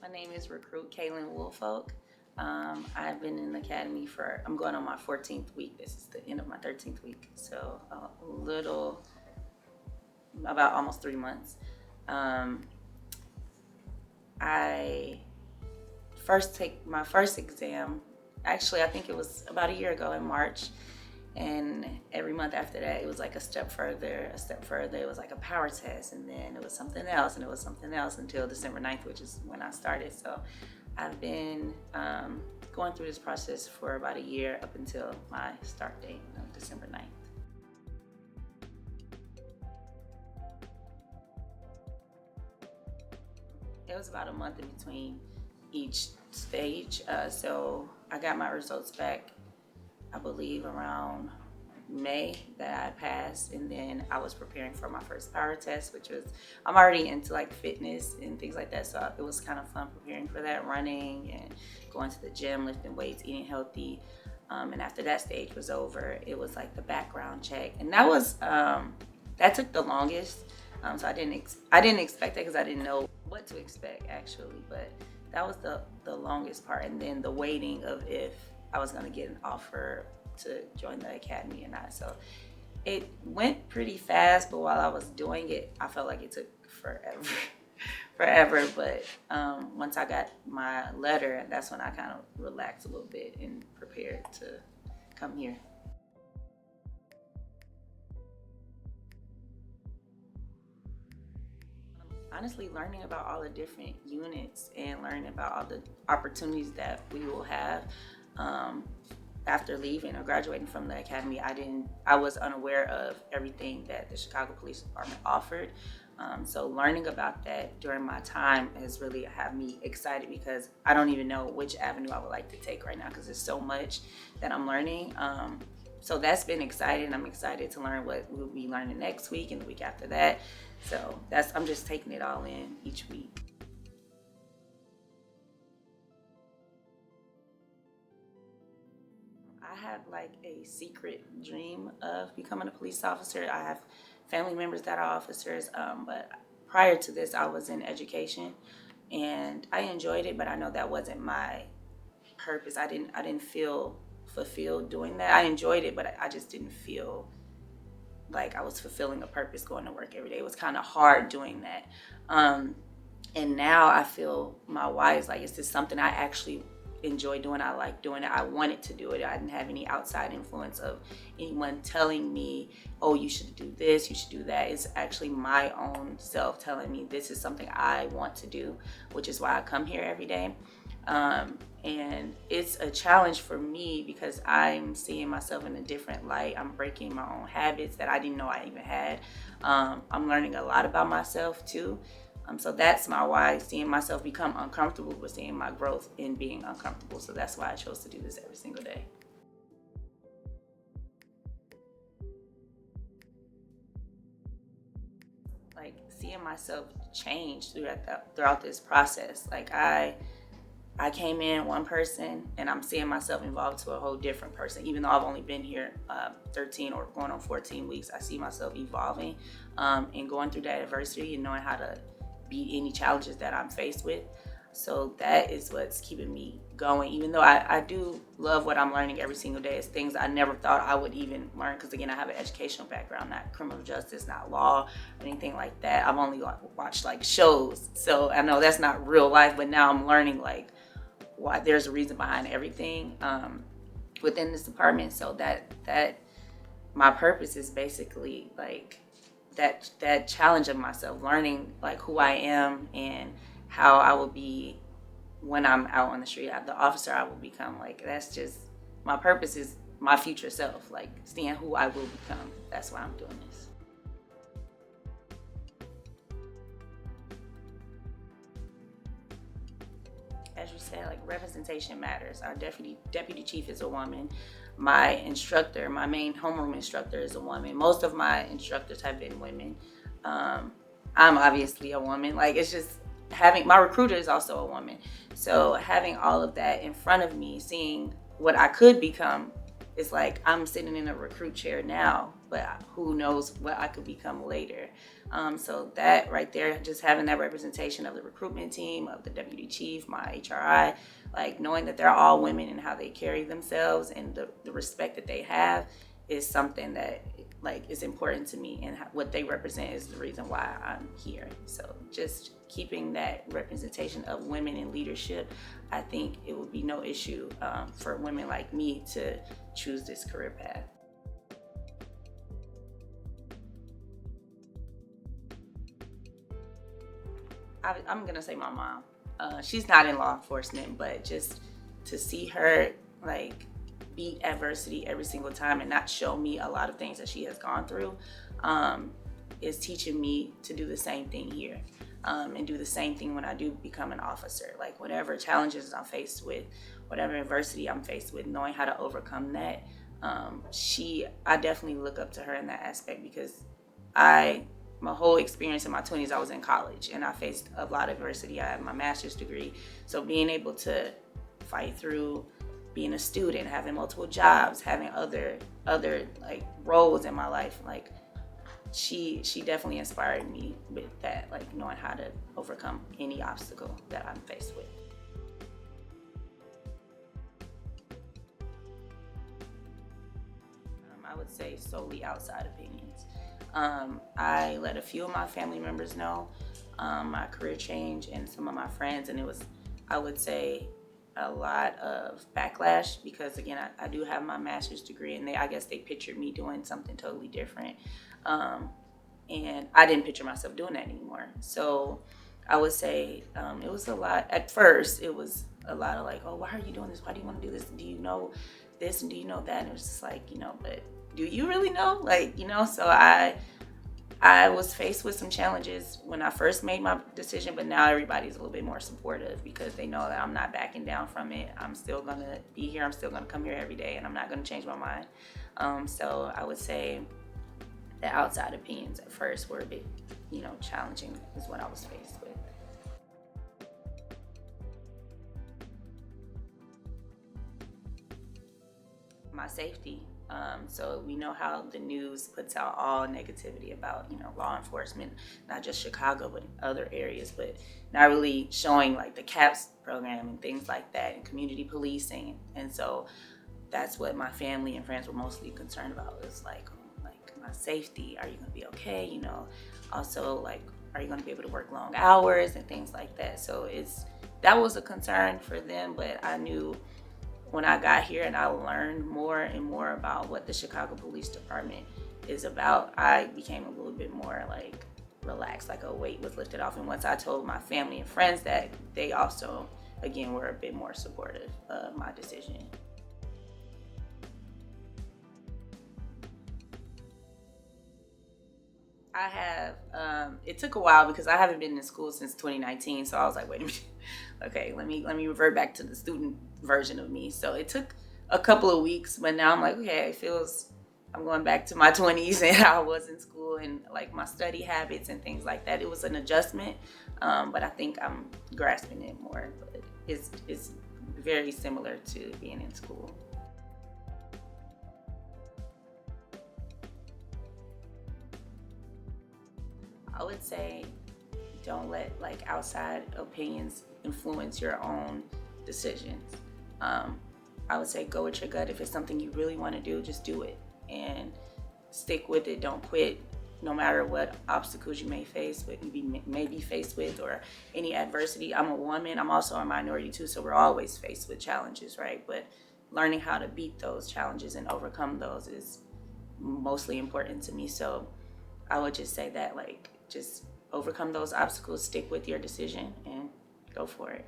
My name is Recruit Kaylynn Woolfolk. I've been in the academy I'm going on my 14th week. This is the end of my 13th week. So about almost 3 months. Um, I first take my first exam. Actually, I think it was about a year ago in March. And every month after that, it was like a step further, a step further. It was like a power test, and then it was something else, and it was something else until December 9th, which is when I started. So I've been going through this process for about a year up until my start date of December 9th. It was about a month in between each stage. So I got my results back, I believe, around May that I passed, and then I was preparing for my first power test, which was, I'm already into like fitness and things like that, so it was kind of fun preparing for that, running and going to the gym, lifting weights, eating healthy. And after that stage was over, it was like the background check, and that took the longest. So I didn't expect that because I didn't know what to expect actually, but that was the longest part, and then the waiting of if I was going to get an offer to join the academy or not. So it went pretty fast, but while I was doing it, I felt like it took forever, forever. But once I got my letter, that's when I kind of relaxed a little bit and prepared to come here. Honestly, learning about all the different units and learning about all the opportunities that we will have. Um, After leaving or graduating from the academy, I was unaware of everything that the Chicago Police Department offered. So learning about that during my time has really had me excited because I don't even know which avenue I would like to take right now because there's so much that I'm learning. So that's been exciting. I'm excited to learn what we'll be learning next week and the week after that. So I'm just taking it all in each week. I have like a secret dream of becoming a police officer. I have family members that are officers, but prior to this, I was in education, and I enjoyed it. But I know that wasn't my purpose. I didn't feel fulfilled doing that. I enjoyed it, but I just didn't feel like I was fulfilling a purpose going to work every day. It was kind of hard doing that. Um, and now I feel my why is like, is this something I actually enjoy doing? I like doing it. I wanted to do it. I didn't have any outside influence of anyone telling me, oh, you should do this, you should do that. It's actually my own self telling me this is something I want to do, which is why I come here every day. And it's a challenge for me because I'm seeing myself in a different light. I'm breaking my own habits that I didn't know I even had. I'm learning a lot about myself too. So that's my why, seeing myself become uncomfortable, but seeing my growth in being uncomfortable. So that's why I chose to do this every single day. Like seeing myself change throughout this process. Like I came in one person and I'm seeing myself evolve to a whole different person. Even though I've only been here 13 or going on 14 weeks, I see myself evolving and going through that adversity and knowing how to beat any challenges that I'm faced with. So that is what's keeping me going. Even though I do love what I'm learning every single day, it's things I never thought I would even learn. Because again, I have an educational background, not criminal justice, not law, or anything like that. I've only watched like shows, so I know that's not real life. But now I'm learning like why there's a reason behind everything within this department. So that my purpose is basically like that challenge of myself, learning like who I am and how I will be when I'm out on the street, the officer I will become. Like that's just my purpose is my future self, like seeing who I will become. That's why I'm doing this. As you said, like representation matters. Our deputy chief is a woman. My instructor, my main homeroom instructor, is a woman. Most of my instructors have been women. Um, I'm obviously a woman. Like it's just having my recruiter is also a woman. So having all of that in front of me, seeing what I could become, it's like I'm sitting in a recruit chair now, but who knows what I could become later. So that right there, just having that representation of the recruitment team, of the deputy chief, my HRI, like knowing that they're all women and how they carry themselves and the respect that they have is something that like is important to me, and what they represent is the reason why I'm here. So just keeping that representation of women in leadership, I think it would be no issue for women like me to choose this career path. I'm gonna say my mom. She's not in law enforcement, but just to see her like beat adversity every single time and not show me a lot of things that she has gone through, is teaching me to do the same thing here, and do the same thing when I do become an officer. Like whatever challenges I'm faced with, whatever adversity I'm faced with, knowing how to overcome that. I definitely look up to her in that aspect, because my whole experience in my 20s, I was in college and I faced a lot of adversity. I had my master's degree. So being able to fight through being a student, having multiple jobs, having other like roles in my life, like she definitely inspired me with that, like knowing how to overcome any obstacle that I'm faced with. I would say solely outside opinions. I let a few of my family members know my career change and some of my friends, and it was, I would say, a lot of backlash, because again, I do have my master's degree, and I guess they pictured me doing something totally different, and I didn't picture myself doing that anymore. So I would say it was a lot. At first, it was a lot of like, oh, why are you doing this? Why do you want to do this? Do you know this and do you know that? And it was just like, but do you really know? Like, so I was faced with some challenges when I first made my decision, but now everybody's a little bit more supportive because they know that I'm not backing down from it. I'm still gonna be here. I'm still gonna come here every day, and I'm not gonna change my mind. So I would say the outside opinions at first were a bit, challenging, is what I was faced with. My safety. So we know how the news puts out all negativity about, law enforcement, not just Chicago, but in other areas, but not really showing like the CAPS program and things like that, and community policing. And so that's what my family and friends were mostly concerned about, is like my safety. Are you going to be okay? Also like, are you going to be able to work long hours and things like that? So that was a concern for them, but I knew when I got here and I learned more and more about what the Chicago Police Department is about, I became a little bit more like relaxed, like a weight was lifted off. And once I told my family and friends that, they also, again, were a bit more supportive of my decision. I have, it took a while because I haven't been in school since 2019. So I was like, wait a minute. Okay, let me revert back to the student version of me. So it took a couple of weeks, but now I'm like, okay, it feels, I'm going back to my 20s and how I was in school, and like my study habits and things like that. It was an adjustment, but I think I'm grasping it more. But it's very similar to being in school. I would say don't let like outside opinions influence your own decisions. Um, I would say go with your gut. If it's something you really want to do, just do it and stick with it. Don't quit, no matter what obstacles you may face, what you may be faced with, or any adversity. I'm a woman. I'm also a minority too, so we're always faced with challenges, right? But learning how to beat those challenges and overcome those is mostly important to me. So I would just say that, like, just overcome those obstacles, stick with your decision, and go for it.